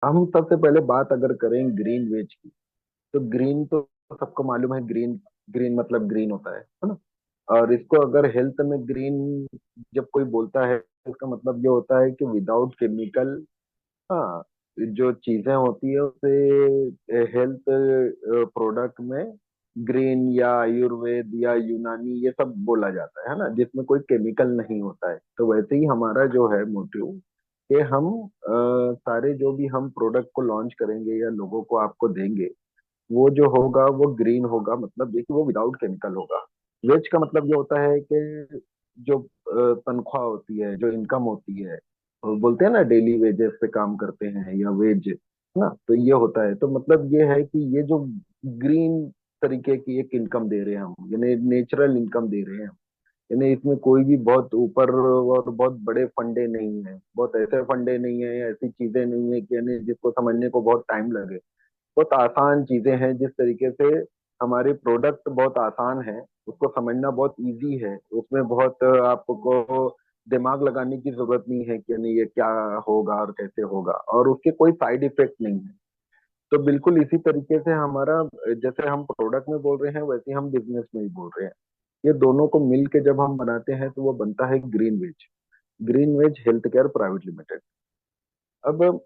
हम सबसे पहले बात अगर करें ग्रीन वेज की, तो ग्रीन तो सबको मालूम है। ग्रीन, ग्रीन मतलब ग्रीन होता है ना। और इसको अगर हेल्थ में ग्रीन जब कोई बोलता है, इसका मतलब ये होता है कि विदाउट केमिकल। हाँ, जो चीजें होती है उसे हेल्थ प्रोडक्ट में ग्रीन या आयुर्वेद या यूनानी ये सब बोला जाता है ना, जिसमें कोई केमिकल नहीं होता है। तो वैसे ही हमारा जो है मोटिव कि हम सारे जो भी हम प्रोडक्ट को लॉन्च करेंगे या लोगों को आपको देंगे, वो जो होगा वो ग्रीन होगा। मतलब देखिए, वो विदाउट केमिकल होगा। वेज का मतलब ये होता है कि जो तनख्वाह होती है, जो इनकम होती है, वो बोलते हैं ना डेली वेजेस पे काम करते हैं या वेज ना, तो ये होता है। तो मतलब ये है कि ये जो ग्रीन तरीके की एक इनकम दे रहे हैं हम, यानी नेचुरल इनकम दे रहे हैं। यानी इसमें कोई भी बहुत ऊपर और बहुत बड़े फंडे नहीं है, बहुत ऐसे फंडे नहीं है, ऐसी चीजें नहीं है कि यानी जिसको समझने को बहुत टाइम लगे। बहुत आसान चीजें हैं। जिस तरीके से हमारे प्रोडक्ट बहुत आसान है, उसको समझना बहुत इजी है। उसमें बहुत आपको दिमाग लगाने की जरूरत नहीं है कि नहीं ये क्या होगा और कैसे होगा, और उसके कोई साइड इफेक्ट नहीं है। तो बिल्कुल इसी तरीके से हमारा, जैसे हम प्रोडक्ट में बोल रहे हैं वैसे ही हम बिजनेस में ही बोल रहे हैं। ये दोनों को मिल के जब हम बनाते हैं तो वो बनता है green wedge. Green wedge health care private limited. अब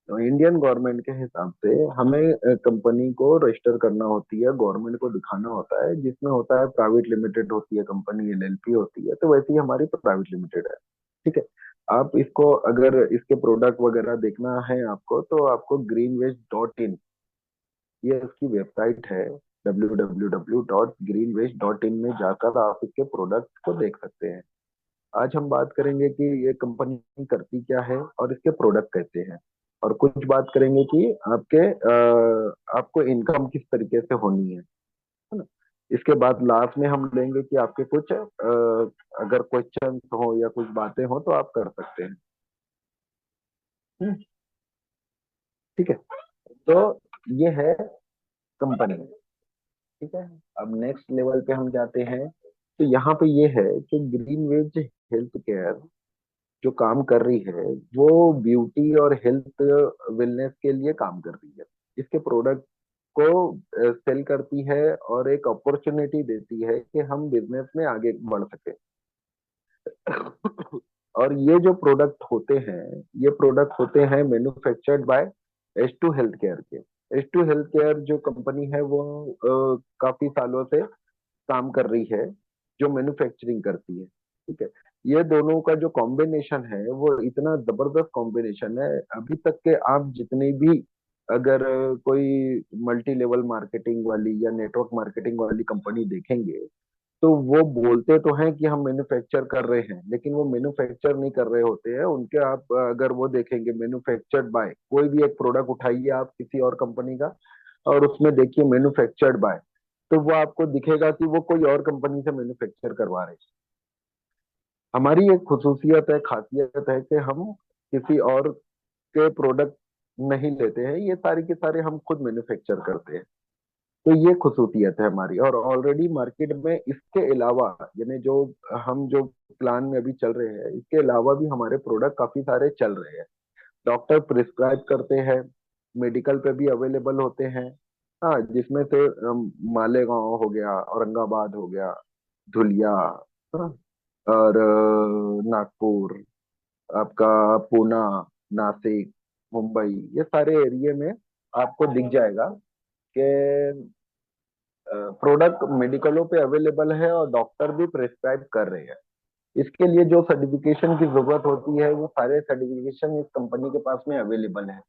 इंडियन गवर्नमेंट के हिसाब से हमें कंपनी को रजिस्टर करना होती है, गवर्नमेंट को दिखाना होता है, जिसमें होता है प्राइवेट लिमिटेड होती है कंपनी, एलएलपी होती है। तो वैसे ही हमारी प्राइवेट लिमिटेड है। ठीक है। आप इसको अगर इसके प्रोडक्ट वगैरह देखना है आपको, तो आपको greenways.in, ये इसकी वेबसाइट है। www.greenways.in में जाकर आप इसके प्रोडक्ट को देख सकते हैं। आज हम बात करेंगे कि ये कंपनी करती क्या है और इसके प्रोडक्ट कैसे हैं, और कुछ बात करेंगे कि आपको इनकम किस तरीके से होनी है ना। इसके बाद लास्ट में हम लेंगे कि आपके कुछ अगर क्वेश्चन हो या कुछ बातें हो तो आप कर सकते हैं। हम्म, ठीक है। तो ये है कंपनी। ठीक है। अब नेक्स्ट लेवल पे हम जाते हैं। तो यहाँ पे ये है कि ग्रीन वेज हेल्थ केयर जो काम कर रही है, वो ब्यूटी और हेल्थ वेलनेस के लिए काम कर रही है। इसके प्रोडक्ट को सेल करती है और एक अपॉर्चुनिटी देती है कि हम बिजनेस में आगे बढ़ सके। और ये जो प्रोडक्ट होते हैं, ये प्रोडक्ट होते हैं manufactured by H2 health care के। H2 हेल्थ केयर जो कंपनी है वो काफी सालों से काम कर रही है, जो मैन्युफैक्चरिंग करती है। ठीक है। ये दोनों का जो कॉम्बिनेशन है वो इतना जबरदस्त कॉम्बिनेशन है। अभी तक के आप जितने भी अगर कोई मल्टी लेवल मार्केटिंग वाली या नेटवर्क मार्केटिंग वाली कंपनी देखेंगे, तो वो बोलते तो हैं कि हम मैन्युफैक्चर कर रहे हैं, लेकिन वो मैन्युफैक्चर नहीं कर रहे होते हैं उनके। आप अगर वो देखेंगे मैन्युफैक्चर्ड बाय, कोई भी एक प्रोडक्ट उठाइए आप किसी और कंपनी का, और उसमें देखिए मैन्युफैक्चर्ड बाय, तो वो आपको दिखेगा कि वो कोई और कंपनी से मैन्युफैक्चर करवा रहे हैं। हमारी एक खुसूसियत है, खासियत है कि हम किसी और के प्रोडक्ट नहीं लेते हैं, ये सारी के सारे हम खुद मैन्युफैक्चर करते हैं। तो ये खुसूसियत है हमारी। और ऑलरेडी मार्केट में इसके अलावा, यानी जो हम जो प्लान में अभी चल रहे हैं, इसके अलावा भी हमारे प्रोडक्ट काफी सारे चल रहे हैं। डॉक्टर प्रिस्क्राइब करते हैं, मेडिकल पे भी अवेलेबल होते हैं। हाँ, जिसमें से मालेगांव हो गया, औरंगाबाद हो गया, धुलिया, हाँ, और नागपुर, आपका पूना, नासिक, मुंबई, ये सारे एरिया में आपको दिख जाएगा कि प्रोडक्ट मेडिकलों पे अवेलेबल है और डॉक्टर भी प्रिस्क्राइब कर रहे हैं। इसके लिए जो सर्टिफिकेशन की जरूरत होती है वो सारे सर्टिफिकेशन इस कंपनी के पास में अवेलेबल है।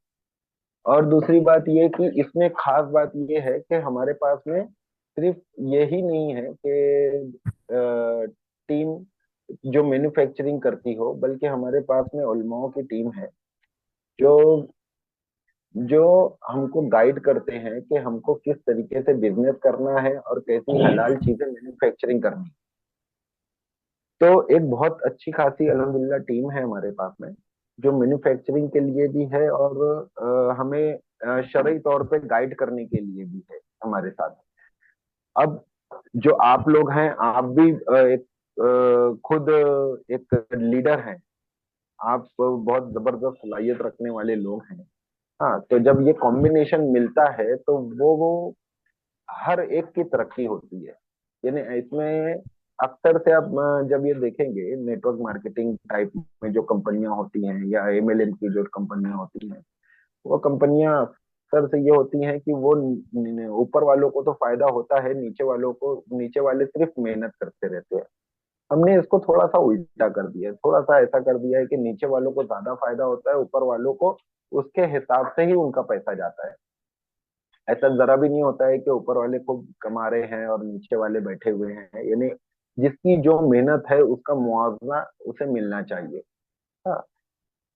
और दूसरी बात ये कि इसमें खास बात ये है कि हमारे पास में सिर्फ यही नहीं है कि टीम जो मैन्युफैक्चरिंग करती हो, बल्कि हमारे पास में उलमाओं की टीम है जो जो हमको गाइड करते हैं कि हमको किस तरीके से बिजनेस करना है और कैसी हलाल चीजें मैन्युफैक्चरिंग करनी है। तो एक बहुत अच्छी खासी अल्हम्दुलिल्लाह टीम है हमारे पास में, जो मैन्युफैक्चरिंग के लिए भी है और हमें शरई तौर पे गाइड करने के लिए भी है हमारे साथ। अब जो आप लोग हैं, आप भी एक खुद एक लीडर हैं। आप बहुत जबरदस्त सलाहियत रखने वाले लोग हैं। हाँ, तो जब ये कॉम्बिनेशन मिलता है तो वो हर एक की तरक्की होती है। यानी इसमें अक्सर से आप जब ये देखेंगे नेटवर्क मार्केटिंग टाइप में जो कंपनियां होती हैं या एमएलएम की जो कंपनियां होती हैं, वो कंपनियां अक्सर से ये होती हैं कि वो ऊपर वालों को तो फायदा होता है, नीचे वाले सिर्फ मेहनत करते रहते हैं। हमने इसको थोड़ा सा उल्टा कर दिया है, थोड़ा सा ऐसा कर दिया है कि नीचे वालों को ज्यादा फायदा होता है, ऊपर वालों को उसके हिसाब से ही उनका पैसा जाता है। ऐसा जरा भी नहीं होता है कि ऊपर वाले खूब कमा रहे हैं और नीचे वाले बैठे हुए हैं। यानी जिसकी जो मेहनत है उसका मुआवजा उसे मिलना चाहिए। हाँ,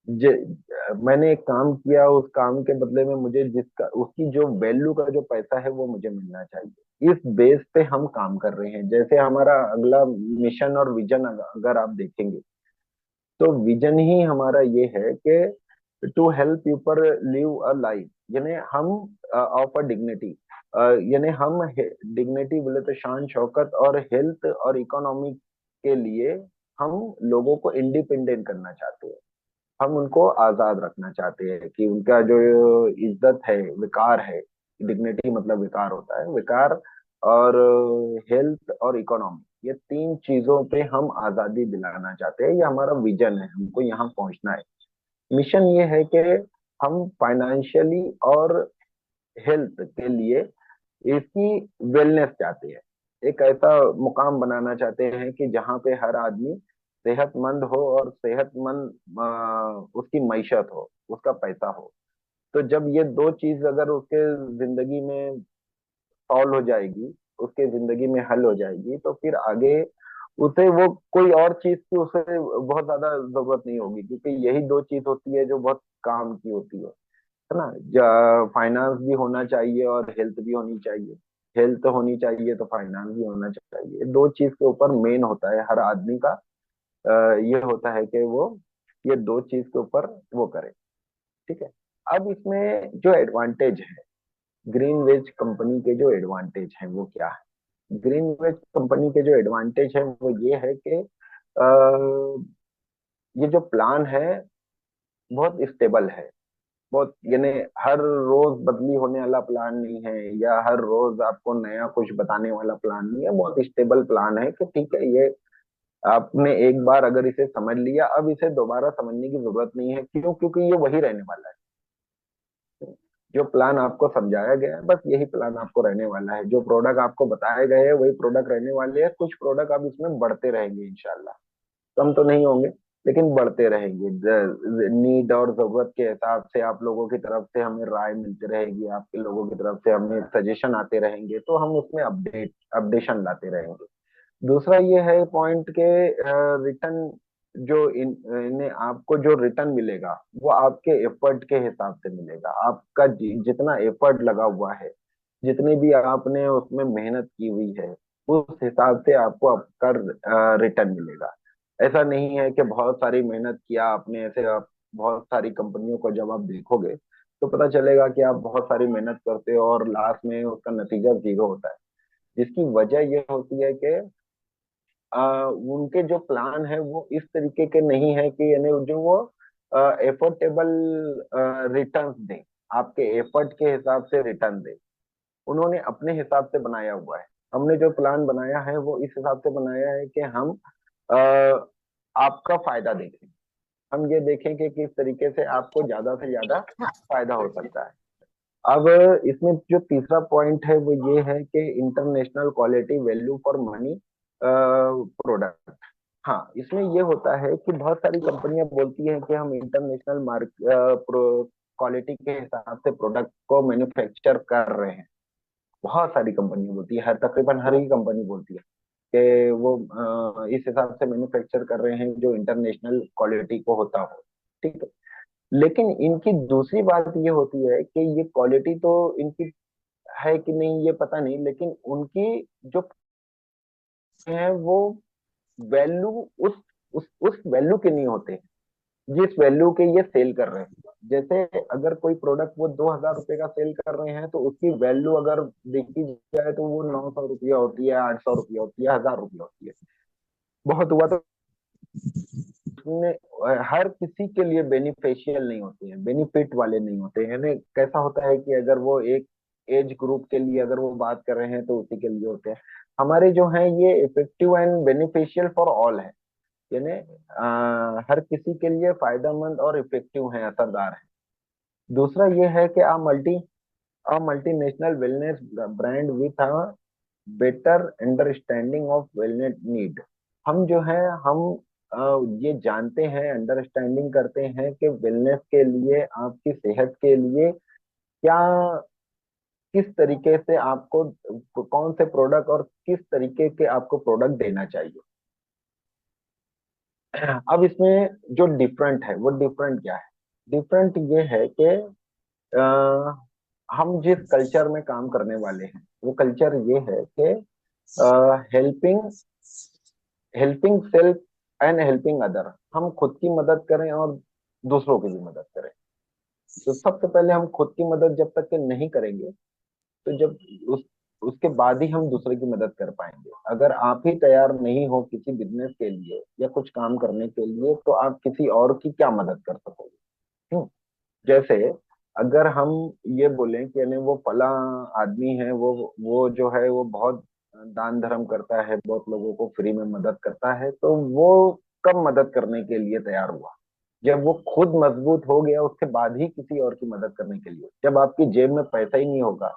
मैंने एक काम किया, उस काम के बदले में मुझे जिसका उसकी जो वैल्यू का जो पैसा है वो मुझे मिलना चाहिए। इस बेस पे हम काम कर रहे हैं। जैसे हमारा अगला मिशन और विजन अगर आप देखेंगे, तो विजन ही हमारा ये है कि to help people live a life, यानी हम ऑफ अ डिग्निटी, यानी हम डिग्निटी बोले तो शान शौकत, और हेल्थ और इकोनॉमी के लिए हम लोगों को इंडिपेंडेंट करना चाहते हैं। हम उनको आजाद रखना चाहते हैं कि उनका जो इज्जत है, विकार है। डिग्निटी मतलब विकार होता है, विकार और हेल्थ और इकोनॉमी, ये तीन चीजों पे हम आजादी दिलाना चाहते हैं। ये हमारा विजन है, हमको यहाँ पहुंचना है। मिशन ये है कि हम फाइनेंशियली और हेल्थ के लिए इसकी वेलनेस चाहते हैं। एक ऐसा मुकाम बनाना चाहते हैं कि जहाँ पे हर आदमी सेहतमंद हो और सेहतमंद उसकी मईशत हो, उसका पैसा हो। तो जब ये दो चीज अगर उसके जिंदगी में सॉल्व हो जाएगी, उसके जिंदगी में हल हो जाएगी, तो फिर आगे उसे वो कोई और चीज की उसे बहुत ज्यादा जरूरत नहीं होगी, क्योंकि यही दो चीज होती है जो बहुत काम की होती है ना। फाइनेंस भी होना चाहिए और हेल्थ भी होनी चाहिए। हेल्थ होनी चाहिए तो फाइनेंस भी होना चाहिए। दो चीज के ऊपर मेन होता है हर आदमी का, ये होता है कि वो ये दो चीज के ऊपर वो करे। ठीक है। अब इसमें जो एडवांटेज है, ग्रीन वेज कंपनी के जो एडवांटेज हैं वो क्या है? ग्रीन वेज कंपनी के जो एडवांटेज है वो ये है कि ये जो प्लान है बहुत स्टेबल है। बहुत, यानी हर रोज बदली होने वाला प्लान नहीं है, या हर रोज आपको नया कुछ बताने वाला प्लान नहीं है। बहुत स्टेबल प्लान है कि ठीक है, ये आपने एक बार अगर इसे समझ लिया, अब इसे दोबारा समझने की जरूरत नहीं है। क्यों? क्योंकि ये वही रहने वाला है। जो प्लान आपको समझाया गया है बस यही प्लान आपको रहने वाला है। जो प्रोडक्ट आपको बताए गए हैं वही प्रोडक्ट रहने वाले हैं। कुछ प्रोडक्ट अब इसमें बढ़ते रहेंगे इंशाल्लाह, कम तो नहीं होंगे, लेकिन बढ़ते रहेंगे। नीड और जरूरत के हिसाब से आप लोगों की तरफ से हमें राय मिलती रहेगी, आपके लोगों की तरफ से हमें सजेशन आते रहेंगे, तो हम उसमें अपडेशन लाते रहेंगे। दूसरा ये है पॉइंट के रिटर्न, जो इन्हें आपको जो रिटर्न मिलेगा वो आपके एफर्ट के हिसाब से मिलेगा। आपका जितना एफर्ट लगा हुआ है, जितनी भी आपने उसमें मेहनत की हुई है, उस हिसाब से आपको आपका रिटर्न मिलेगा। ऐसा नहीं है कि बहुत सारी मेहनत किया आपने, ऐसे आप बहुत सारी कंपनियों को जब आप देखोगे तो पता चलेगा कि आप बहुत सारी मेहनत करते हो और लास्ट में उसका नतीजा जीरो होता है। जिसकी वजह ये होती है कि उनके जो प्लान है वो इस तरीके के नहीं है कि यानी जो वो एफोर्डेबल रिटर्न्स दें, आपके एफर्ट के हिसाब से रिटर्न दें। उन्होंने अपने हिसाब से बनाया हुआ है। हमने जो प्लान बनाया है वो इस हिसाब से बनाया है कि हम अ, आपका फायदा देखें। हम ये देखें कि किस तरीके से आपको ज्यादा से ज्यादा फायदा हो सकता है। अब इसमें जो तीसरा पॉइंट है वो ये है कि international quality value for money product. हाँ, इसमें ये होता है कि बहुत सारी कंपनियां बोलती हैं कि हम इंटरनेशनल मार्क क्वालिटी के हिसाब से प्रोडक्ट को मैन्युफैक्चर कर रहे हैं। बहुत सारी कंपनियां बोलती है, हर तकरीबन हर ही कंपनी बोलती है कि वो इस हिसाब से मैन्युफैक्चर कर रहे हैं जो इंटरनेशनल क्वालिटी को होता हो। ठीक है। लेकिन इनकी दूसरी बात ये होती है कि ये क्वालिटी तो इनकी है कि नहीं ये पता नहीं, लेकिन उनकी जो है वो वैल्यू उस वैल्यू के नहीं होते जिस वैल्यू के ये सेल कर रहे हैं। जैसे अगर कोई प्रोडक्ट वो 2,000 रुपए का सेल कर रहे हैं तो उसकी वैल्यू अगर देखी जाए तो वो 900 रुपया होती है, 800 रुपया होती है, 1,000 रुपया होती है। बहुत हुआ तो उसने हर किसी के लिए बेनिफिशियल नहीं होते हैं, बेनिफिट वाले नहीं होते हैं। यानी कैसा होता है कि अगर वो एक एज ग्रुप के लिए अगर वो बात कर रहे हैं तो उसी के लिए होते हैं। हमारे जो है ये effective and beneficial for all है। यानी हर किसी के लिए फायदेमंद और इफेक्टिव है, असरदार है। दूसरा ये है कि a multinational wellness brand with a better understanding of wellness need। हम जो है हम ये जानते हैं, अंडरस्टैंडिंग करते हैं कि वेलनेस के लिए, आपकी सेहत के लिए क्या, किस तरीके से आपको कौन से प्रोडक्ट और किस तरीके के आपको प्रोडक्ट देना चाहिए। अब इसमें जो डिफरेंट है वो डिफरेंट क्या है? डिफरेंट ये है कि हम जिस कल्चर में काम करने वाले हैं वो कल्चर ये है कि helping helping self and helping other. हम खुद की मदद करें और दूसरों की भी मदद करें। तो सबसे पहले हम खुद की मदद जब तक के नहीं करेंगे, तो जब उस उसके बाद ही हम दूसरे की मदद कर पाएंगे। अगर आप ही तैयार नहीं हो किसी बिजनेस के लिए या कुछ काम करने के लिए, तो आप किसी और की क्या मदद कर सकोगे? जैसे अगर हम ये बोलें कि यानी वो फला आदमी है, वो जो है वो बहुत दान धर्म करता है, बहुत लोगों को फ्री में मदद करता है, तो वो कब मदद करने के लिए तैयार हुआ? जब वो खुद मजबूत हो गया, उसके बाद ही किसी और की मदद करने के लिए। जब आपकी जेब में पैसा ही नहीं होगा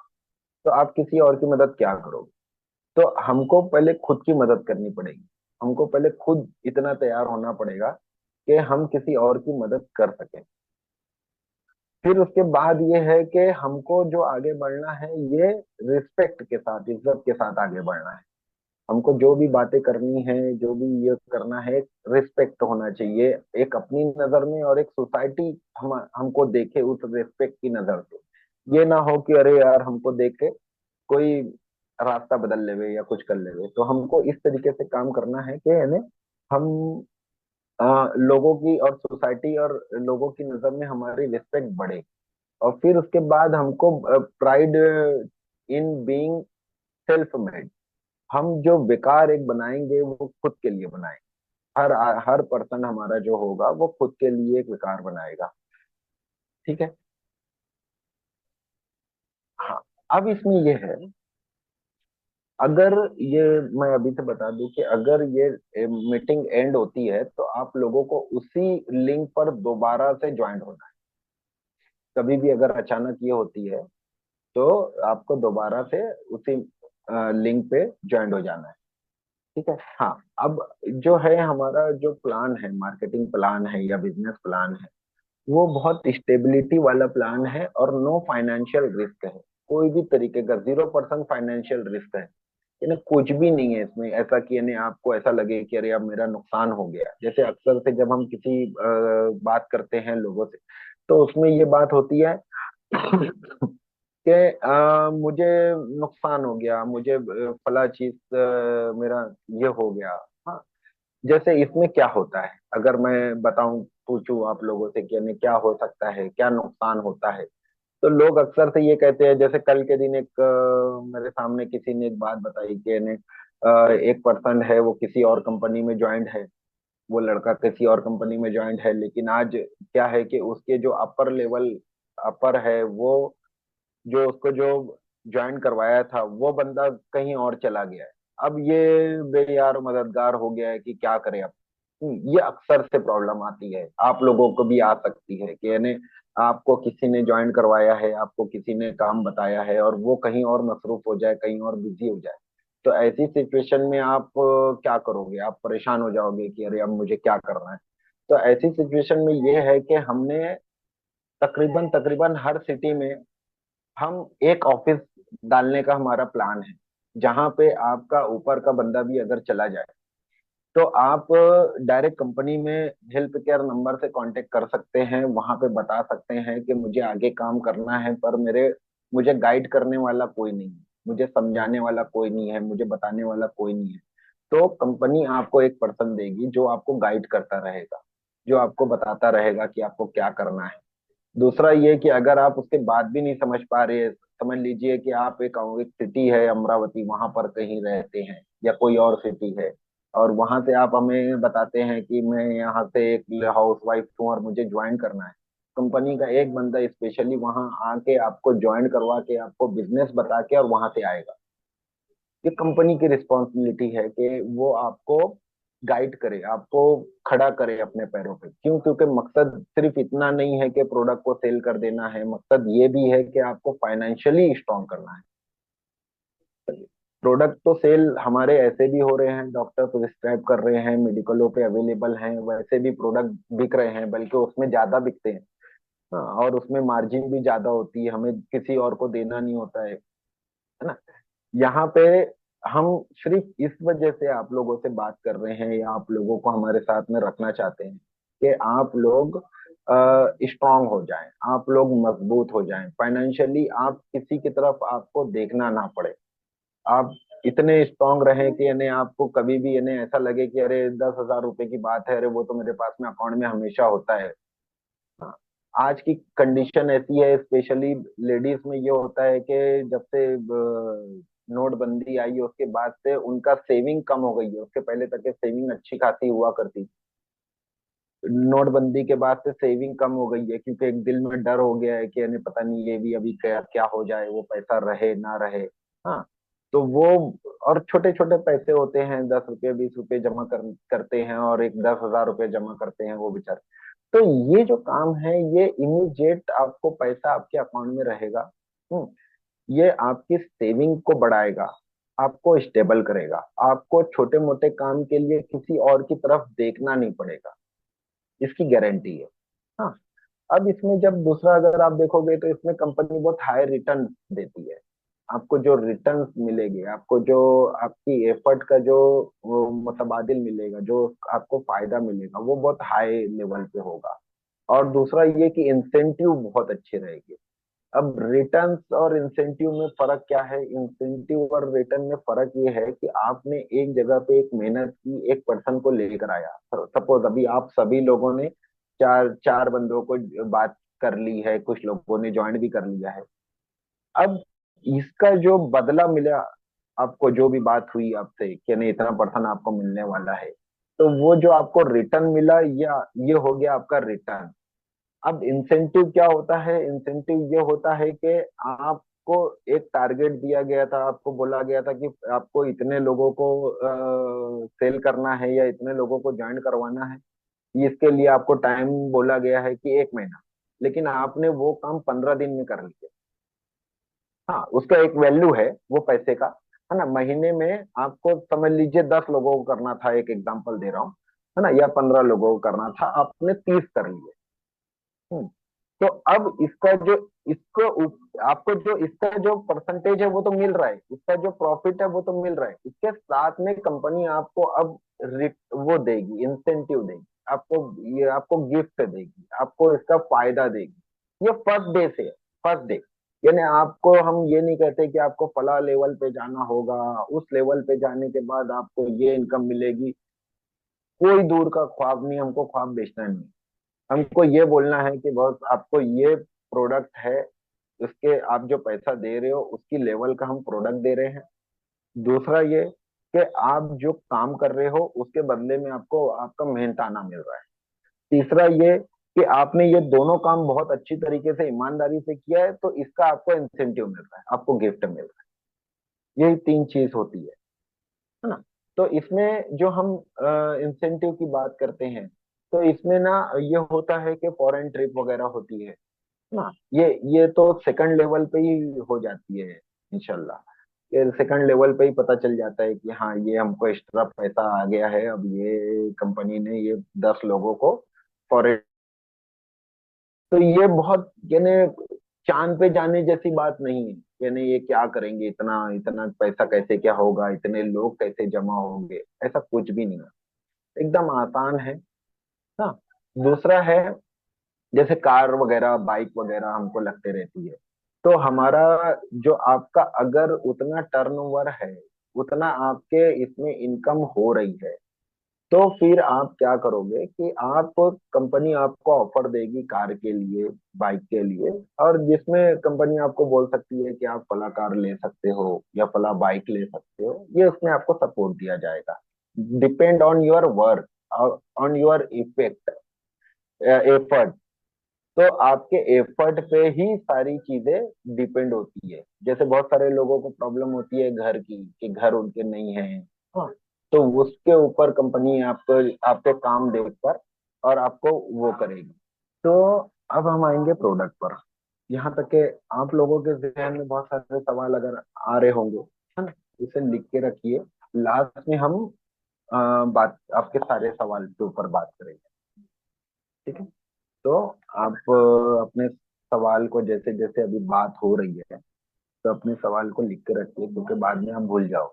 तो आप किसी और की मदद क्या करोगे? तो हमको पहले खुद की मदद करनी पड़ेगी। हमको पहले खुद इतना तैयार होना पड़ेगा कि हम किसी और की मदद कर सकें। फिर उसके बाद ये है कि हमको जो आगे बढ़ना है ये रिस्पेक्ट के साथ, इज्जत के साथ आगे बढ़ना है। हमको जो भी बातें करनी है, जो भी ये करना है, रिस्पेक्ट होना चाहिए, एक अपनी नजर में और एक सोसाइटी हमको देखे उस रिस्पेक्ट की नजर से। ये ना हो कि अरे यार हमको देख के कोई रास्ता बदल लेवे या कुछ कर लेवे। तो हमको इस तरीके से काम करना है कि यानी हम लोगों की और सोसाइटी और लोगों की नजर में हमारी रिस्पेक्ट बढ़े। और फिर उसके बाद हमको pride in being self made. हम जो बेकार एक बनाएंगे वो खुद के लिए बनाएंगे। हर हर पर्सन हमारा जो होगा वो खुद के लिए एक बेकार बनाएगा। ठीक है। हाँ। अब इसमें ये है, अगर ये मैं अभी से बता दूं कि अगर ये मीटिंग एंड होती है तो आप लोगों को उसी लिंक पर दोबारा से ज्वाइन होना है। कभी भी अगर अचानक ये होती है तो आपको दोबारा से उसी लिंक पे ज्वाइन हो जाना है। ठीक है। हाँ। अब जो है हमारा जो प्लान है, मार्केटिंग प्लान है या बिजनेस प्लान है, वो बहुत स्टेबिलिटी वाला प्लान है और नो फाइनेंशियल रिस्क है। कोई भी तरीके का 0% फाइनेंशियल रिस्क है। यानी कुछ भी नहीं है इसमें ऐसा कि यानी आपको ऐसा लगे कि अरे अब मेरा नुकसान हो गया। जैसे अक्सर से जब हम किसी बात करते हैं लोगों से, तो उसमें ये बात होती है कि मुझे नुकसान हो गया, मुझे फला चीज मेरा ये हो गया। हाँ। जैसे इसमें क्या होता है अगर मैं बताऊं, पूछूं आप लोगों से कि यानी क्या हो सकता है, क्या नुकसान होता है, तो लोग अक्सर से ये कहते हैं। जैसे कल के दिन एक मेरे सामने किसी ने एक बात बताई कि यानी एक पर्सन है, वो किसी और कंपनी में ज्वाइंट है। वो लड़का किसी और कंपनी में ज्वाइंट है, लेकिन आज क्या है कि उसके जो अपर लेवल अपर है, वो जो उसको जो ज्वाइन करवाया था वो बंदा कहीं और चला गया है। अब ये बेयार मददगार हो गया है कि क्या करे अब। ये अक्सर से प्रॉब्लम आती है, आप लोगों को भी आ सकती है कि यानी आपको किसी ने ज्वाइन करवाया है, आपको किसी ने काम बताया है और वो कहीं और मसरूफ हो जाए, कहीं और बिजी हो जाए। तो ऐसी सिचुएशन में आप क्या करोगे? आप परेशान हो जाओगे कि अरे अब मुझे क्या करना है। तो ऐसी सिचुएशन में ये है कि हमने तकरीबन तकरीबन हर सिटी में हम एक ऑफिस डालने का हमारा प्लान है, जहां पे आपका ऊपर का बंदा भी अगर चला जाए तो आप डायरेक्ट कंपनी में हेल्थ केयर नंबर से कांटेक्ट कर सकते हैं। वहां पे बता सकते हैं कि मुझे आगे काम करना है, पर मेरे मुझे गाइड करने वाला कोई नहीं है, मुझे समझाने वाला कोई नहीं है, मुझे बताने वाला कोई नहीं है। तो कंपनी आपको एक पर्सन देगी जो आपको गाइड करता रहेगा, जो आपको बताता रहेगा कि आपको क्या करना है। दूसरा ये कि अगर आप उसके बाद भी नहीं समझ पा रहे, समझ लीजिए कि आप एक सिटी है अमरावती, वहां पर कहीं रहते हैं या कोई और सिटी है, और वहां से आप हमें बताते हैं कि मैं यहाँ से एक हाउस वाइफ हूँ और मुझे ज्वाइन करना है। कंपनी का एक बंदा स्पेशली वहां आके आपको ज्वाइन करवा के आपको बिजनेस बता के और वहां से आएगा। ये कंपनी की रिस्पॉन्सिबिलिटी है कि वो आपको गाइड करे, आपको खड़ा करे अपने पैरों पे। क्यों? क्योंकि मकसद सिर्फ इतना नहीं है कि प्रोडक्ट को सेल कर देना है, मकसद ये भी है कि आपको फाइनेंशियली स्ट्रांग करना है। प्रोडक्ट तो सेल हमारे ऐसे भी हो रहे हैं, डॉक्टर प्रिस्क्राइब कर रहे हैं, मेडिकलों पे अवेलेबल हैं, वैसे भी प्रोडक्ट बिक रहे हैं, बल्कि उसमें ज्यादा बिकते हैं। हाँ, और उसमें मार्जिन भी ज्यादा होती है, हमें किसी और को देना नहीं होता है ना। यहाँ पे हम सिर्फ इस वजह से आप लोगों से बात कर रहे हैं या आप लोगों को हमारे साथ में रखना चाहते हैं कि आप लोग स्ट्रांग हो जाएं, आप लोग मजबूत हो जाएं फाइनेंशियली, आप किसी की तरफ आपको देखना ना पड़े। आप इतने स्ट्रांग रहें कि यानी आपको कभी भी यानी ऐसा लगे कि अरे 10,000 रुपए की बात है, अरे वो तो मेरे पास में अकाउंट में हमेशा होता है। हाँ, आज की कंडीशन ऐसी है, स्पेशली लेडीज में ये होता है कि जब से नोटबंदी आई है उसके बाद से उनका सेविंग कम हो गई है। उसके पहले तक के सेविंग अच्छी खासी हुआ करती थी। नोटबंदी के बाद से सेविंग कम हो गई है, क्योंकि एक दिल में डर हो गया है कि यानी पता नहीं ये भी अभी क्या क्या हो जाए, वो पैसा रहे ना रहे। हाँ, तो वो और छोटे छोटे पैसे होते हैं, 10 रुपये 20 रुपये जमा करते हैं और एक 10,000 रुपये जमा करते हैं वो बेचारे। तो ये जो काम है ये इमीडिएट आपको पैसा आपके अकाउंट में रहेगा। ये आपकी सेविंग को बढ़ाएगा, आपको स्टेबल करेगा, आपको छोटे मोटे काम के लिए किसी और की तरफ देखना नहीं पड़ेगा, इसकी गारंटी है। हाँ, अब इसमें जब दूसरा अगर आप देखोगे तो इसमें कंपनी बहुत हाई रिटर्न देती है। आपको जो रिटर्न मिलेगी, आपको जो आपकी एफर्ट का जो वो मुतबादिल मिलेगा, जो आपको फायदा मिलेगा, वो बहुत हाई लेवल पे होगा। और दूसरा ये कि इंसेंटिव बहुत अच्छे रहेंगे। अब रिटर्न्स और इंसेंटिव में फर्क क्या है? इंसेंटिव और रिटर्न में फर्क ये है कि आपने एक जगह पे एक मेहनत की, एक पर्सन को लेकर आया। सपोज अभी आप सभी लोगों ने चार चार बंदों को बात कर ली है, कुछ लोगों ने ज्वाइन भी कर लिया है। अब इसका जो बदला मिला, आपको जो भी बात हुई आपसे कि नहीं इतना पर्सन आपको मिलने वाला है, तो वो जो आपको रिटर्न मिला या ये हो गया आपका रिटर्न। अब इंसेंटिव क्या होता है? इंसेंटिव ये होता है कि आपको एक टारगेट दिया गया था, आपको बोला गया था कि आपको इतने लोगों को सेल करना है या इतने लोगों को ज्वाइन करवाना है। इसके लिए आपको टाइम बोला गया है कि 1 महीना, लेकिन आपने वो काम 15 दिन में कर लिया। हाँ, उसका एक वैल्यू है वो पैसे का, है ना। महीने में आपको समझ लीजिए 10 लोगों को करना था, एक एग्जांपल दे रहा हूँ, है ना, या 15 लोगों को करना था, आपने 30 कर लिए। हम्म, तो अब इसका जो इसको आपको जो इसका जो परसेंटेज है वो तो मिल रहा है, इसका जो प्रॉफिट है वो तो मिल रहा है, इसके साथ में कंपनी आपको अब वो देगी, इंसेंटिव देगी आपको, ये आपको गिफ्ट देगी, आपको इसका फायदा देगी। ये फर्स्ट डे से है, फर्स्ट डे। यानी आपको हम ये नहीं कहते कि आपको फला लेवल पे जाना होगा, उस लेवल पे जाने के बाद आपको ये इनकम मिलेगी। कोई दूर का ख्वाब नहीं, हमको ख्वाब बेचना नहीं। हमको ये बोलना है कि बस आपको ये प्रोडक्ट है, उसके आप जो पैसा दे रहे हो उसकी लेवल का हम प्रोडक्ट दे रहे हैं। दूसरा ये कि आप जो काम कर रहे हो उसके बदले में आपको आपका मेहनताना मिल रहा है। तीसरा ये कि आपने ये दोनों काम बहुत अच्छी तरीके से ईमानदारी से किया है, तो इसका आपको इंसेंटिव मिल रहा है, आपको गिफ्ट मिल रहा है। यही 3 चीज होती है ना। तो इसमें जो हम इंसेंटिव की बात करते हैं, तो इसमें ना ये होता है कि फॉरेन ट्रिप वगैरह होती है ना। ये तो सेकंड लेवल पे ही हो जाती है इंशाल्लाह। ये सेकंड लेवल पे ही पता चल जाता है कि हाँ ये हमको एक्स्ट्रा पैसा आ गया है, अब ये कंपनी ने ये 10 लोगों को फॉरेन। तो ये बहुत यानी चांद पे जाने जैसी बात नहीं है। यानी ये क्या करेंगे, इतना इतना पैसा कैसे क्या होगा, इतने लोग कैसे जमा होंगे, ऐसा कुछ भी नहीं है, एकदम आसान है। हाँ, दूसरा है जैसे कार वगैरह बाइक वगैरह हमको लगते रहती है, तो हमारा जो आपका अगर उतना टर्नओवर है, उतना आपके इसमें इनकम हो रही है, तो फिर आप क्या करोगे कि आप कंपनी आपको ऑफर देगी कार के लिए, बाइक के लिए, और जिसमें कंपनी आपको बोल सकती है कि आप फला कार ले सकते हो या फला बाइक ले सकते हो, ये उसमें आपको सपोर्ट दिया जाएगा। Depend on your work, on your effect, effort. तो आपके एफर्ट पे ही सारी चीजें डिपेंड होती है। जैसे बहुत सारे लोगों को प्रॉब्लम होती है घर की, कि घर उनके नहीं है, हाँ, तो उसके ऊपर कंपनी आपको, आपके काम देखकर और आपको वो करेगी। तो अब हम आएंगे प्रोडक्ट पर। यहाँ तक के आप लोगों के जहन में बहुत सारे सवाल अगर आ रहे होंगे, है ना, इसे लिख के रखिए। लास्ट में हम बात आपके सारे सवाल के ऊपर बात करेंगे, ठीक है। तो आप अपने सवाल को, जैसे जैसे अभी बात हो रही है, तो अपने सवाल को लिख के रखिए, क्योंकि बाद में हम भूल जाओ।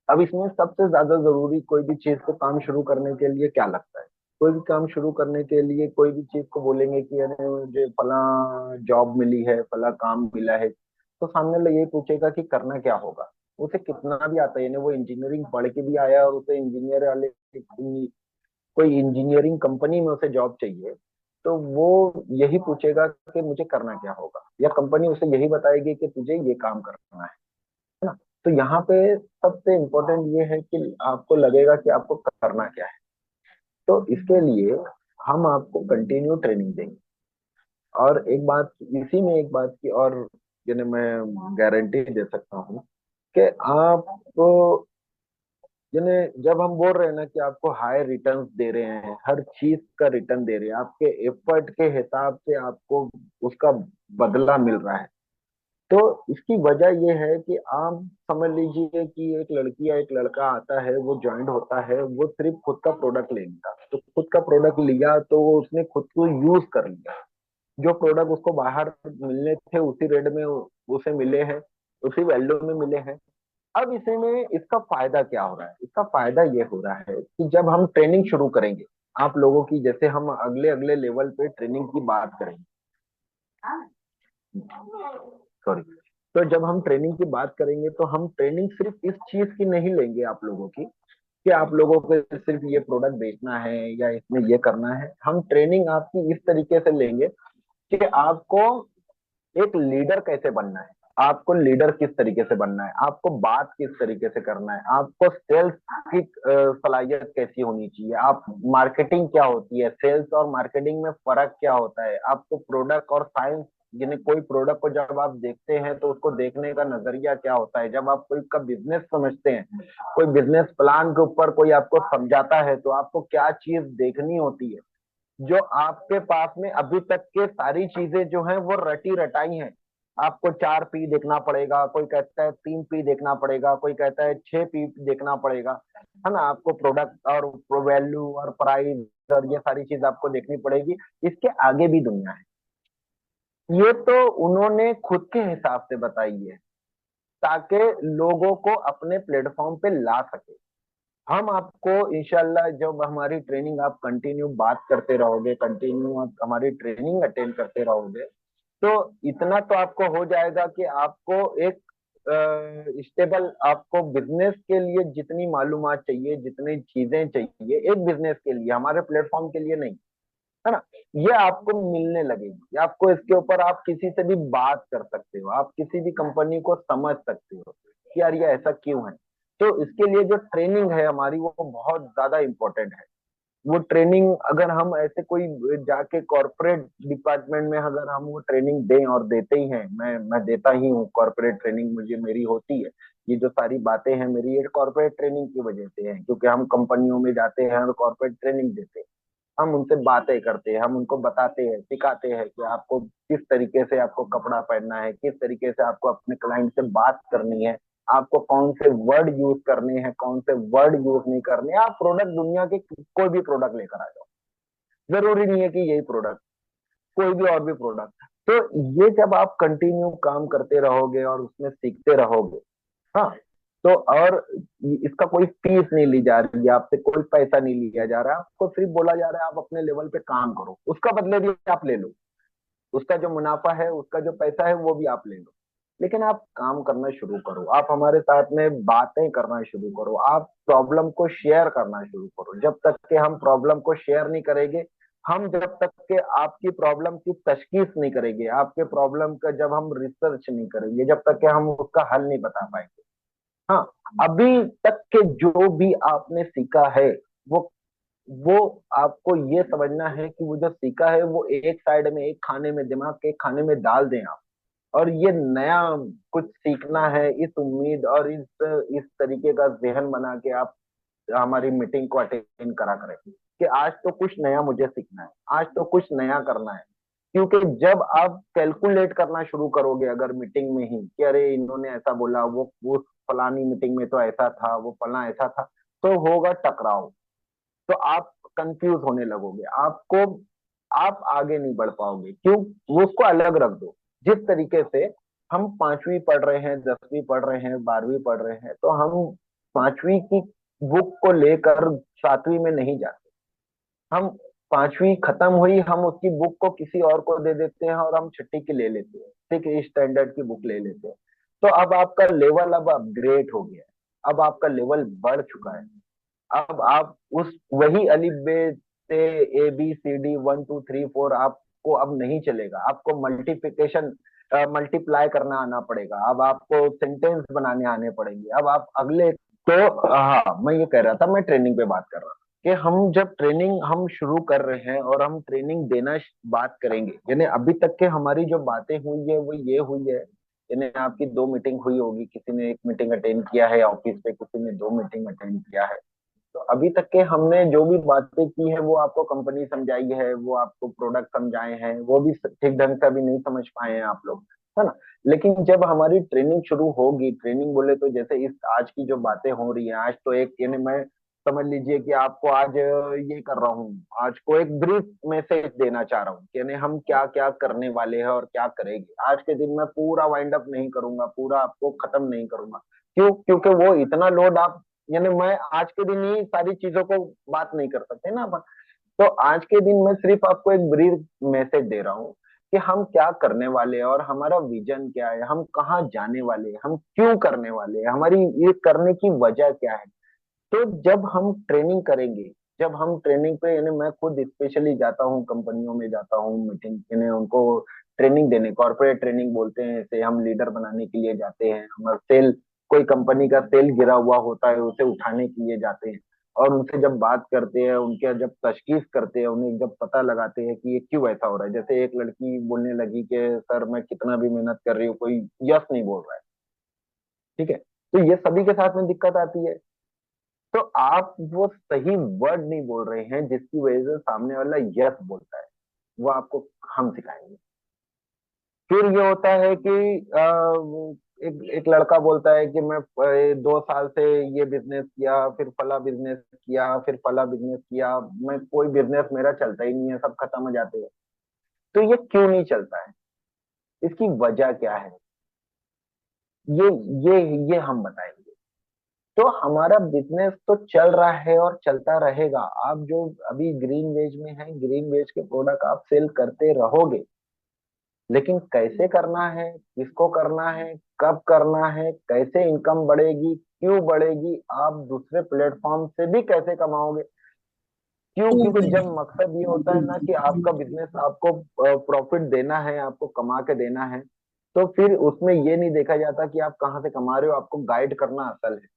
अब इसमें सबसे ज्यादा जरूरी, कोई भी चीज को काम शुरू करने के लिए क्या लगता है? कोई भी काम शुरू करने के लिए कोई भी चीज को बोलेंगे कि अरे मुझे फला जॉब मिली है, फला काम मिला है, तो सामने वाला यही पूछेगा कि करना क्या होगा। उसे कितना भी आता है, यानी वो इंजीनियरिंग पढ़ के भी आया और उसे इंजीनियर वाले, कोई इंजीनियरिंग कंपनी में उसे जॉब चाहिए, तो वो यही पूछेगा कि मुझे करना क्या होगा, या कंपनी उसे यही बताएगी कि तुझे ये काम करना है ना। तो यहाँ पे सबसे इम्पोर्टेंट ये है कि आपको लगेगा कि आपको करना क्या है। तो इसके लिए हम आपको कंटिन्यू ट्रेनिंग देंगे। और एक बात, इसी में एक बात की और, यानी मैं गारंटी दे सकता हूँ कि आपको, यानी जब हम बोल रहे हैं ना कि आपको हाई रिटर्न्स दे रहे हैं, हर चीज का रिटर्न दे रहे हैं, आपके एफर्ट के हिसाब से आपको उसका बदला मिल रहा है। तो इसकी वजह यह है कि आप समझ लीजिए कि एक लड़की या एक लड़का आता है, वो ज्वाइन होता है, वो सिर्फ खुद का प्रोडक्ट लेगा। तो खुद का प्रोडक्ट लिया तो वो उसने खुद को यूज कर लिया। जो प्रोडक्ट उसको बाहर मिलने थे उसी रेट में उसे मिले हैं, उसी वैल्यू में मिले हैं। अब इसे में इसका फायदा क्या हो रहा है? इसका फायदा ये हो रहा है कि जब हम ट्रेनिंग शुरू करेंगे आप लोगों की, जैसे हम अगले अगले लेवल पे ट्रेनिंग की बात करेंगे, सॉरी, तो जब हम ट्रेनिंग की बात करेंगे तो हम ट्रेनिंग सिर्फ इस चीज की नहीं लेंगे आप लोगों की, कि आप लोगों को सिर्फ ये प्रोडक्ट बेचना है या इसमें ये करना है। हम ट्रेनिंग आपकी इस तरीके से लेंगे कि आपको एक लीडर कैसे बनना है, आपको लीडर किस तरीके से बनना है, आपको बात किस तरीके से करना है, आपको सेल्स की सलाहियत कैसी होनी चाहिए, आप मार्केटिंग क्या होती है, सेल्स और मार्केटिंग में फर्क क्या होता है, आपको प्रोडक्ट और साइंस, यानी कोई प्रोडक्ट को जब आप देखते हैं तो उसको देखने का नजरिया क्या होता है, जब आप कोई का बिजनेस समझते हैं, कोई बिजनेस प्लान के ऊपर कोई आपको समझाता है, तो आपको क्या चीज देखनी होती है। जो आपके पास में अभी तक के सारी चीजें जो हैं वो रटी रटाई हैं। आपको 4 P देखना पड़ेगा, कोई कहता है 3 P देखना पड़ेगा, कोई कहता है 6 P देखना पड़ेगा, है ना। आपको प्रोडक्ट और वैल्यू और प्राइस और ये सारी चीज आपको देखनी पड़ेगी। इसके आगे भी दुनिया है, ये तो उन्होंने खुद के हिसाब से बताई है, ताकि लोगों को अपने प्लेटफॉर्म पे ला सके। हम आपको इंशाल्लाह, जब हमारी ट्रेनिंग आप कंटिन्यू बात करते रहोगे, कंटिन्यू आप हमारी ट्रेनिंग अटेंड करते रहोगे, तो इतना तो आपको हो जाएगा कि आपको एक स्टेबल, आपको बिजनेस के लिए जितनी मालूमात चाहिए, जितनी चीजें चाहिए एक बिजनेस के लिए, हमारे प्लेटफॉर्म के लिए नहीं, है ना, ये आपको मिलने लगेगी। आपको इसके ऊपर आप किसी से भी बात कर सकते हो, आप किसी भी कंपनी को समझ सकते हो कि यार ये ऐसा क्यों है। तो इसके लिए जो ट्रेनिंग है हमारी, वो बहुत ज्यादा इंपॉर्टेंट है। वो ट्रेनिंग अगर हम ऐसे कोई जाके कॉर्पोरेट डिपार्टमेंट में अगर हम वो ट्रेनिंग दें, और देते ही हैं, मैं देता ही हूँ कॉर्पोरेट ट्रेनिंग, मुझे मेरी होती है। ये जो सारी बातें हैं मेरी, ये कॉर्पोरेट ट्रेनिंग की वजह से है, क्योंकि हम कंपनियों में जाते हैं और कॉर्पोरेट ट्रेनिंग देते हैं। हम उनसे बातें करते हैं, हम उनको बताते हैं, सिखाते हैं कि आपको किस तरीके से आपको कपड़ा पहनना है, किस तरीके से आपको अपने क्लाइंट से बात करनी है, आपको कौन से वर्ड यूज करने हैं, कौन से वर्ड यूज नहीं करने। आप प्रोडक्ट दुनिया के कोई भी प्रोडक्ट लेकर आ जाओ, जरूरी नहीं है कि यही प्रोडक्ट, कोई भी और भी प्रोडक्ट। तो ये जब आप कंटिन्यू काम करते रहोगे और उसमें सीखते रहोगे, हाँ, तो और इसका कोई फीस नहीं ली जा रही है आपसे, कोई पैसा नहीं लिया जा रहा है, आपको सिर्फ बोला जा रहा है आप अपने लेवल पे काम करो, उसका बदले भी आप ले लो, उसका जो मुनाफा है, उसका जो पैसा है वो भी आप ले लो। लेकिन आप काम करना शुरू करो, आप हमारे साथ में बातें करना शुरू करो, आप प्रॉब्लम को शेयर करना शुरू करो। जब तक कि हम प्रॉब्लम को शेयर नहीं करेंगे, हम जब तक के आपकी प्रॉब्लम की तशखीस नहीं करेंगे, आपके प्रॉब्लम का जब हम रिसर्च नहीं करेंगे, जब तक कि हम उसका हल नहीं बता पाएंगे, हाँ, अभी तक के जो भी आपने सीखा है, वो वो आपको ये समझना है कि वो जो सीखा है वो एक साइड में, एक खाने में, दिमाग के एक खाने में डाल दें आप। और ये नया कुछ सीखना है, इस उम्मीद और इस तरीके का जहन बना के आप हमारी मीटिंग को अटेंड करा करें कि आज तो कुछ नया मुझे सीखना है, आज तो कुछ नया करना है। क्योंकि जब आप कैलकुलेट करना शुरू करोगे अगर मीटिंग में ही कि अरे इन्होंने ऐसा बोला, वो फलानी मीटिंग में तो ऐसा था, वो फला ऐसा था, तो होगा टकराव। तो आप कंफ्यूज होने लगोगे, आपको आप आगे नहीं बढ़ पाओगे। क्यों? वो उसको अलग रख दो। जिस तरीके से हम पांचवी पढ़ रहे हैं, 10वीं पढ़ रहे हैं, 12वीं पढ़ रहे हैं, तो हम पांचवी की बुक को लेकर 7वीं में नहीं जाते। हम पांचवी खत्म हुई, हम उसकी बुक को किसी और को दे देते हैं और हम छठी की ले लेते हैं, ठीक है, स्टैंडर्ड की बुक ले लेते हैं। तो अब आपका लेवल अब अपग्रेड हो गया है, अब आपका लेवल बढ़ चुका है। अब आप उस वही अलिफ बे से ABCD 1 2 3 4 आपको अब नहीं चलेगा, आपको मल्टीप्लिकेशन मल्टीप्लाई करना आना पड़ेगा, अब आपको सेंटेंस बनाने आने पड़ेंगे, अब आप अगले। तो हाँ, मैं ये कह रहा था, मैं ट्रेनिंग पे बात कर रहा था कि हम जब ट्रेनिंग हम शुरू कर रहे हैं और हम ट्रेनिंग देना बात करेंगे, यानी अभी तक के हमारी जो बातें हुई है वो ये हुई है। यानी आपकी 2 मीटिंग हुई होगी, किसी ने 1 मीटिंग अटेंड किया है ऑफिस पे, किसी ने 2 मीटिंग अटेंड किया है। तो अभी तक के हमने जो भी बातें की है वो आपको कंपनी समझाई है, वो आपको प्रोडक्ट समझाए हैं, वो भी ठीक ढंग से अभी नहीं समझ पाए हैं आप लोग, है ना। लेकिन जब हमारी ट्रेनिंग शुरू होगी, ट्रेनिंग बोले तो जैसे इस आज की जो बातें हो रही है, आज तो एक, यानी मैं समझ लीजिए कि आपको आज ये कर रहा हूँ, आज को एक ब्रीफ मैसेज देना चाह रहा हूँ कि यानी हम क्या क्या करने वाले हैं और क्या करेंगे। आज के दिन मैं पूरा वाइंड अप नहीं करूंगा, पूरा आपको खत्म नहीं करूंगा। क्यों? क्योंकि वो इतना लोड आप, यानी मैं आज के दिन ही सारी चीजों को बात नहीं कर सकते ना अपन। तो आज के दिन मैं सिर्फ आपको एक ब्रीफ मैसेज दे रहा हूँ कि हम क्या करने वाले हैं और हमारा विजन क्या है, हम कहाँ जाने वाले हैं, हम क्यों करने वाले हैं, हमारी ये करने की वजह क्या है। तो जब हम ट्रेनिंग करेंगे, जब हम ट्रेनिंग पे, यानी मैं खुद स्पेशली जाता हूँ, कंपनियों में जाता हूँ मीटिंग, यानी उनको ट्रेनिंग देने, कॉर्पोरेट ट्रेनिंग बोलते हैं इसे, हम लीडर बनाने के लिए जाते हैं, हमारा सेल, कोई कंपनी का सेल गिरा हुआ होता है उसे उठाने के लिए जाते हैं। और उनसे जब बात करते हैं, उनके जब तशखीस करते हैं, उन्हें जब पता लगाते हैं कि ये क्यों ऐसा हो रहा है। जैसे एक लड़की बोलने लगी कि सर मैं कितना भी मेहनत कर रही हूँ, कोई यस नहीं बोल रहा है, ठीक है। तो ये सभी के साथ में दिक्कत आती है। तो आप वो सही वर्ड नहीं बोल रहे हैं जिसकी वजह से सामने वाला यस बोलता है, वो आपको हम सिखाएंगे। फिर ये होता है कि एक लड़का बोलता है कि मैं 2 साल से ये बिजनेस किया, फिर फला बिजनेस किया, फिर फला बिजनेस किया, मैं कोई बिजनेस मेरा चलता ही नहीं है, सब खत्म हो जाते हैं। तो ये क्यों नहीं चलता है, इसकी वजह क्या है, ये ये ये हम बताएंगे। तो हमारा बिजनेस तो चल रहा है और चलता रहेगा। आप जो अभी ग्रीन वेज में है, ग्रीन वेज के प्रोडक्ट आप सेल करते रहोगे, लेकिन कैसे करना है, किसको करना है, कब करना है, कैसे इनकम बढ़ेगी, क्यों बढ़ेगी, आप दूसरे प्लेटफॉर्म से भी कैसे कमाओगे। क्यों? क्योंकि जब मकसद ये होता है ना कि आपका बिजनेस आपको प्रॉफिट देना है, आपको कमा के देना है, तो फिर उसमें ये नहीं देखा जाता कि आप कहाँ से कमा रहे हो, आपको गाइड करना असल है।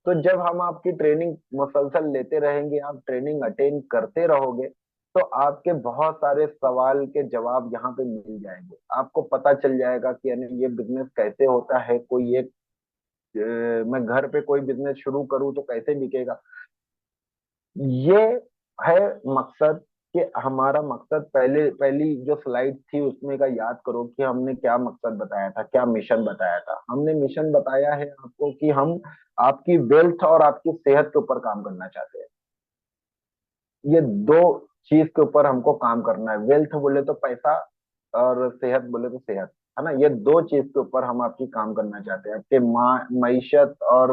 तो जब हम आपकी ट्रेनिंग मुसलसल लेते रहेंगे, आप ट्रेनिंग अटेंड करते रहोगे, तो आपके बहुत सारे सवाल के जवाब यहाँ पे मिल जाएंगे। आपको पता चल जाएगा कि यानी ये बिजनेस कैसे होता है, कोई एक मैं घर पे कोई बिजनेस शुरू करूँ तो कैसे बिकेगा। ये है मकसद। कि हमारा मकसद, पहले पहली जो स्लाइड थी उसमें का याद करो कि हमने क्या मकसद बताया था, क्या मिशन बताया था। हमने मिशन बताया है आपको कि हम आपकी वेल्थ और आपकी सेहत के ऊपर काम करना चाहते हैं। ये दो चीज के ऊपर हमको काम करना है। वेल्थ बोले तो पैसा, और सेहत बोले तो सेहत, है ना। ये दो चीज के ऊपर हम आपकी काम करना चाहते हैं, आपके मईशत और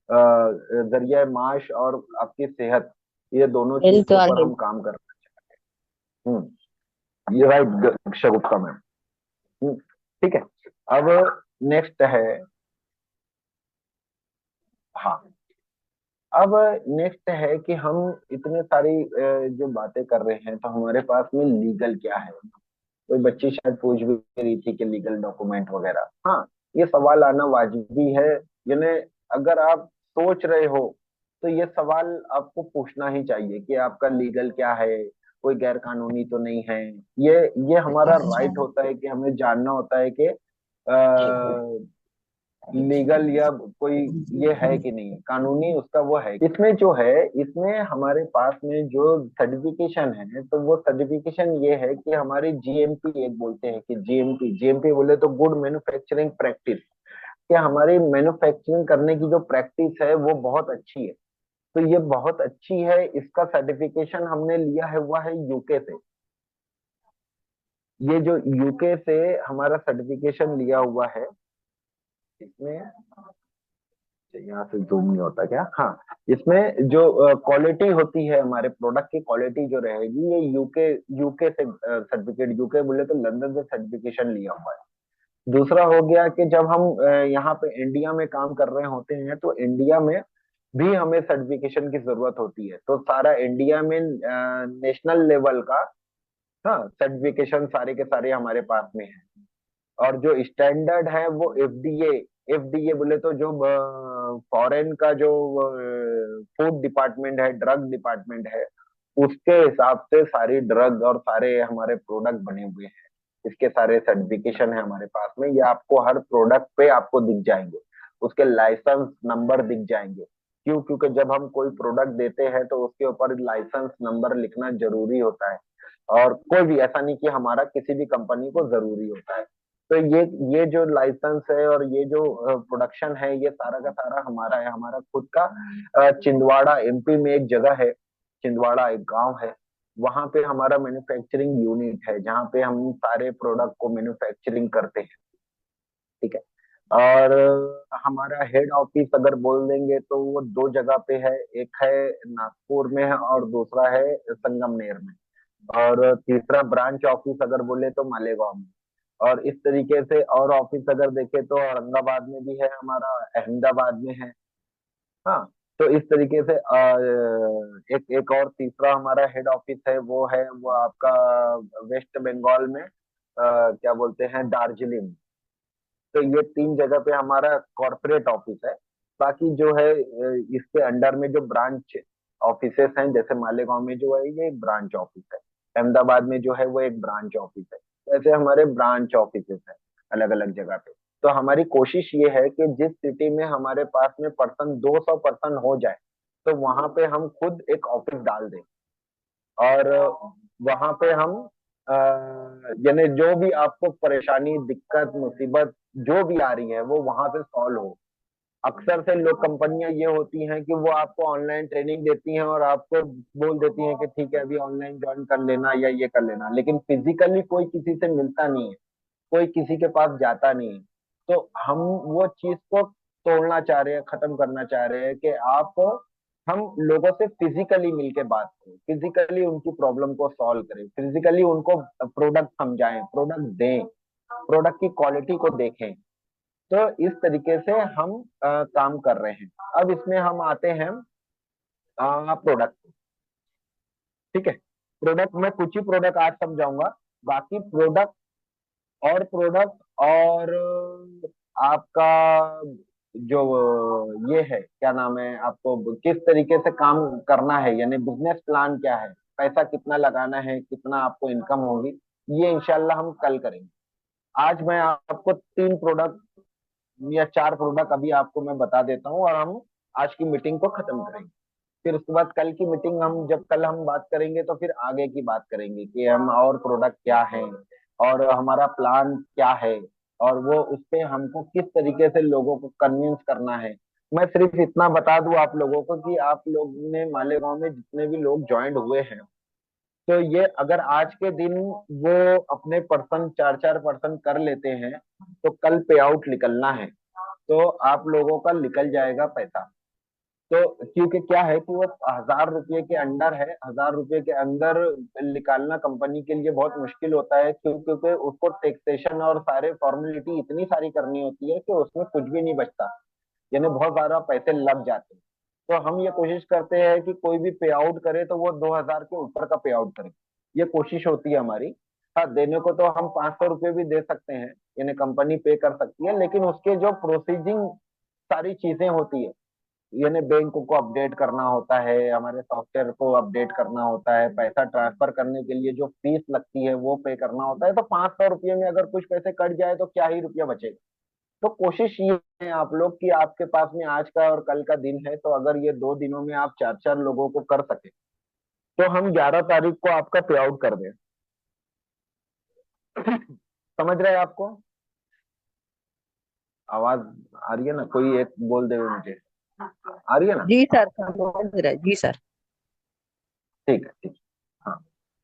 जरिया माश और आपकी सेहत, ये दोनों चीज हेल्थ के और ऊपर हेल्थ। हम काम करना चाहते हैं। ये राइट शगुफ्ता मैम। ठीक है। अब नेक्स्ट है, हाँ, अब नेक्स्ट है कि हम इतने सारी जो बातें कर रहे हैं, तो हमारे पास में लीगल क्या है। कोई बच्ची शायद पूछ भी रही थी कि लीगल डॉक्यूमेंट वगैरह, हाँ, ये सवाल आना वाजिबी है। यानी अगर आप सोच रहे हो तो ये सवाल आपको पूछना ही चाहिए कि आपका लीगल क्या है, कोई गैर कानूनी तो नहीं है। ये ये हमारा अच्छा। राइट होता है कि हमें जानना होता है कि लीगल या कोई ये है कि नहीं, कानूनी उसका वो है। इसमें जो है, इसमें हमारे पास में जो सर्टिफिकेशन है, तो वो सर्टिफिकेशन ये है कि हमारी जीएमपी, एक बोलते हैं कि जीएमपी, जीएमपी बोले तो गुड मैन्युफैक्चरिंग प्रैक्टिस, कि हमारी मैन्युफैक्चरिंग करने की जो प्रैक्टिस है वो बहुत अच्छी है। तो ये बहुत अच्छी है, इसका सर्टिफिकेशन हमने लिया है हुआ है यूके से। ये जो यूके से हमारा सर्टिफिकेशन लिया हुआ है, इसमें यहाँ से जूम नहीं होता क्या, हाँ, इसमें जो क्वालिटी होती है, हमारे प्रोडक्ट की क्वालिटी जो रहेगी, ये यूके, यूके से सर्टिफिकेट, यूके बोले तो लंदन से सर्टिफिकेशन लिया हुआ है। दूसरा हो गया कि जब हम यहाँ पे इंडिया में काम कर रहे होते हैं तो इंडिया में भी हमें सर्टिफिकेशन की जरूरत होती है। तो सारा इंडिया में नेशनल लेवल का, हाँ, सर्टिफिकेशन सारे के सारे हमारे पास में है। और जो स्टैंडर्ड है वो एफडीए, एफडीए बोले तो जो फॉरेन का जो फूड डिपार्टमेंट है, ड्रग डिपार्टमेंट है, उसके हिसाब से सारी ड्रग और सारे हमारे प्रोडक्ट बने हुए हैं। इसके सारे सर्टिफिकेशन है हमारे पास में, ये आपको हर प्रोडक्ट पे आपको दिख जाएंगे, उसके लाइसेंस नंबर दिख जाएंगे। क्यों? क्योंकि जब हम कोई प्रोडक्ट देते हैं तो उसके ऊपर लाइसेंस नंबर लिखना जरूरी होता है। और कोई भी, ऐसा नहीं कि हमारा, किसी भी कंपनी को जरूरी होता है। तो ये जो लाइसेंस है और ये जो प्रोडक्शन है, ये सारा का सारा हमारा है, हमारा खुद का। छिंदवाड़ा एमपी में एक जगह है, छिंदवाड़ा एक गांव है, वहां पे हमारा मैन्युफैक्चरिंग यूनिट है, जहाँ पे हम सारे प्रोडक्ट को मैन्युफैक्चरिंग करते हैं। ठीक है। और हमारा हेड ऑफिस अगर बोल देंगे तो वो दो जगह पे है, एक है नागपुर में है और दूसरा है संगमनेर में। और तीसरा ब्रांच ऑफिस अगर बोले तो मालेगांव में। और इस तरीके से और ऑफिस अगर देखे तो औरंगाबाद में भी है हमारा, अहमदाबाद में है। हाँ। तो इस तरीके से एक एक और तीसरा हमारा हेड ऑफिस है, वो है वो आपका वेस्ट बंगाल में, क्या बोलते हैं, दार्जिलिंग। तो ये तीन जगह पे हमारा कॉरपोरेट ऑफिस है। बाकी जो है इसके अंडर में जो ब्रांच ऑफिसेस हैं, जैसे मालेगांव में जो है ये एक ब्रांच ऑफिस है, अहमदाबाद में जो है वो एक ब्रांच ऑफिस है। तो ऐसे हमारे ब्रांच ऑफिसेस हैं अलग अलग जगह पे। तो हमारी कोशिश ये है कि जिस सिटी में हमारे पास में पर्सन 200 पर्सन हो जाए, तो वहां पे हम खुद एक ऑफिस डाल दें। और वहां पे हम अ, यानी जो भी आपको परेशानी, दिक्कत, मुसीबत जो भी आ रही है वो वहां से सॉल्व हो। अक्सर से लोग, कंपनियां ये होती हैं कि वो आपको ऑनलाइन ट्रेनिंग देती हैं और आपको बोल देती हैं कि ठीक है अभी ऑनलाइन ज्वाइन कर लेना या ये कर लेना, लेकिन फिजिकली कोई किसी से मिलता नहीं है, कोई किसी के पास जाता नहीं है। तो हम वो चीज को तोड़ना चाह रहे हैं, खत्म करना चाह रहे हैं कि आप, हम लोगों से फिजिकली मिलके बात करें, फिजिकली उनकी प्रॉब्लम को सॉल्व करें, फिजिकली उनको प्रोडक्ट समझाएं, प्रोडक्ट दें, प्रोडक्ट की क्वालिटी को देखें। तो इस तरीके से हम काम कर रहे हैं। अब इसमें हम आते हैं प्रोडक्ट। ठीक है। प्रोडक्ट में कुछ ही प्रोडक्ट आज समझाऊंगा, बाकी प्रोडक्ट और प्रोडक्ट और आपका जो ये है, क्या नाम है, आपको किस तरीके से काम करना है, यानी बिजनेस प्लान क्या है, पैसा कितना लगाना है, कितना आपको इनकम होगी, ये इंशाल्लाह हम कल करेंगे। आज मैं आपको तीन प्रोडक्ट या चार प्रोडक्ट अभी आपको मैं बता देता हूँ और हम आज की मीटिंग को खत्म करेंगे। फिर उसके बाद कल की मीटिंग, हम जब कल हम बात करेंगे तो फिर आगे की बात करेंगे कि हम और प्रोडक्ट क्या है और हमारा प्लान क्या है, और वो उस पे हमको किस तरीके से लोगों को कन्विंस करना है। मैं सिर्फ इतना बता दूं आप लोगों को कि आप लोग ने मालेगांव में जितने भी लोग ज्वाइंट हुए हैं, तो ये अगर आज के दिन वो अपने पर्सन, चार चार पर्सन कर लेते हैं, तो कल पे आउट निकलना है, तो आप लोगों का निकल जाएगा पैसा। तो क्योंकि क्या है कि वो 1,000 रुपये के अंडर है, 1,000 रुपये के अंदर निकालना कंपनी के लिए बहुत मुश्किल होता है, क्योंकि उसको टैक्सेशन और सारे फॉर्मेलिटी इतनी सारी करनी होती है कि उसमें कुछ भी नहीं बचता, यानी बहुत ज्यादा पैसे लग जाते हैं। तो हम ये कोशिश करते हैं कि कोई भी पे आउट करे तो वो 2,000 के ऊपर का पे आउट करे, ये कोशिश होती है हमारी। हाँ, देने को तो हम 500 रुपये भी दे सकते हैं, यानी कंपनी पे कर सकती है, लेकिन उसके जो प्रोसीजिंग सारी चीजें होती है, यानी बैंक को अपडेट करना होता है, हमारे सॉफ्टवेयर को अपडेट करना होता है, पैसा ट्रांसफर करने के लिए जो फीस लगती है वो पे करना होता है। तो 500 रुपये में अगर कुछ पैसे कट जाए तो क्या ही रुपया बचेगा। तो कोशिश ये है आप लोग कि आपके पास में आज का और कल का दिन है, तो अगर ये 2 दिनों में आप 4 4 लोगों को कर सके तो हम 11 तारीख को आपका पे आउट कर दें। समझ रहे हैं आपको? आवाज आ रही है ना? कोई एक बोल दे मुझे, आ रही है ना? जी सर, समझ रहे जी सर। ठीक है, ठीक है। हाँ,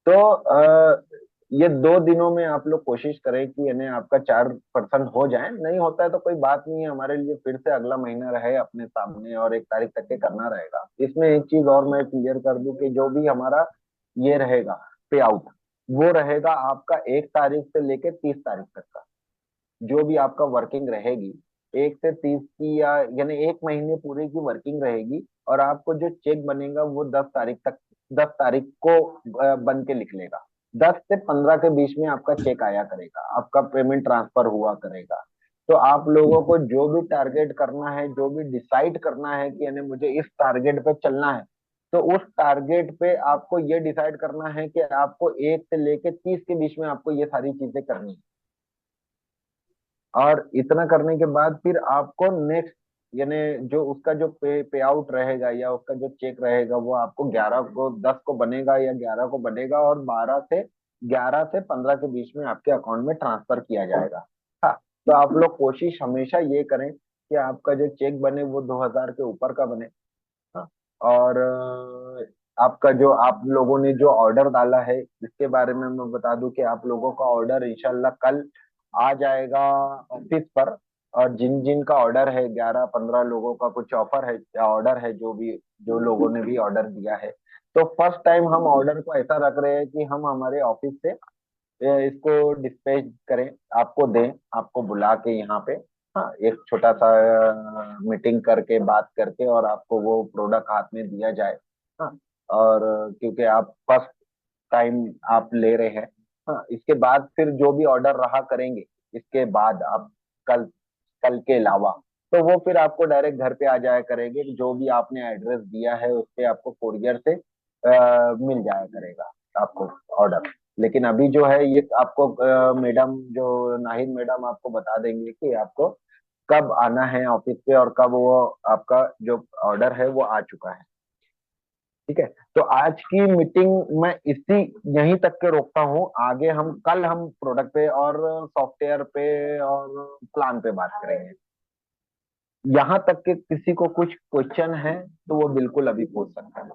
तो ये 2 दिनों में आप लोग कोशिश करें कि यानी आपका 4% हो जाए। नहीं होता है तो कोई बात नहीं है, हमारे लिए फिर से अगला महीना रहे अपने सामने और 1 तारीख तक के करना रहेगा। इसमें एक चीज और मैं क्लियर कर दूं कि जो भी हमारा ये रहेगा पे आउट, वो रहेगा आपका 1 तारीख से लेके 30 तारीख तक का। जो भी आपका वर्किंग रहेगी 1 से 30 की, या यानी 1 महीने पूरे की वर्किंग रहेगी, और आपको जो चेक बनेगा वो 10 तारीख तक, 10 तारीख को बन के निकलेगा। 10 से 15 के बीच में आपका चेक आया करेगा, आपका पेमेंट ट्रांसफर हुआ करेगा। तो आप लोगों को जो भी टारगेट करना है, जो भी डिसाइड करना है कि यानी मुझे इस टारगेट पे चलना है, तो उस टारगेट पे आपको ये डिसाइड करना है कि आपको 1 से लेके 30 के बीच में आपको ये सारी चीजें करनी है। और इतना करने के बाद फिर आपको नेक्स्ट, यानी जो उसका जो पे आउट रहेगा या उसका जो चेक रहेगा, वो आपको 11 को 10 को बनेगा या 11 को बनेगा, और 11 से 15 के बीच में आपके अकाउंट में ट्रांसफर किया जाएगा। हाँ, तो आप लोग कोशिश हमेशा ये करें कि आपका जो चेक बने वो 2,000 के ऊपर का बने। हाँ, और आपका जो आप लोगों ने जो ऑर्डर डाला है, इसके बारे में मैं बता दूं कि आप लोगों का ऑर्डर इंशाल्लाह कल आ जाएगा ऑफिस पर। और जिन जिन का ऑर्डर है, 11 15 लोगों का कुछ ऑफर है, ऑर्डर है, जो भी जो लोगों ने भी ऑर्डर दिया है, तो फर्स्ट टाइम हम ऑर्डर को ऐसा रख रहे हैं कि हम हमारे ऑफिस से इसको डिस्पैच करें, आपको दें, आपको बुला के यहाँ पे। हाँ, एक छोटा सा मीटिंग करके बात करके और आपको वो प्रोडक्ट हाथ में दिया जाए। हाँ, और क्योंकि आप फर्स्ट टाइम आप ले रहे हैं। हाँ, इसके बाद फिर जो भी ऑर्डर रहा करेंगे, इसके बाद आप कल कल के अलावा, तो वो फिर आपको डायरेक्ट घर पे आ जाया करेंगे। जो भी आपने एड्रेस दिया है उस पे आपको कोरियर से मिल जाया करेगा आपको ऑर्डर। लेकिन अभी जो है ये आपको मैडम, जो नाहिद मैडम आपको बता देंगे कि आपको कब आना है ऑफिस पे और कब वो आपका जो ऑर्डर है वो आ चुका है। ठीक है, तो आज की मीटिंग मैं इसी यहीं तक के रोकता हूँ। आगे हम कल हम प्रोडक्ट पे और सॉफ्टवेयर पे और प्लान पे बात करेंगे। यहाँ तक के किसी को कुछ क्वेश्चन है तो वो बिल्कुल अभी पूछ सकता है।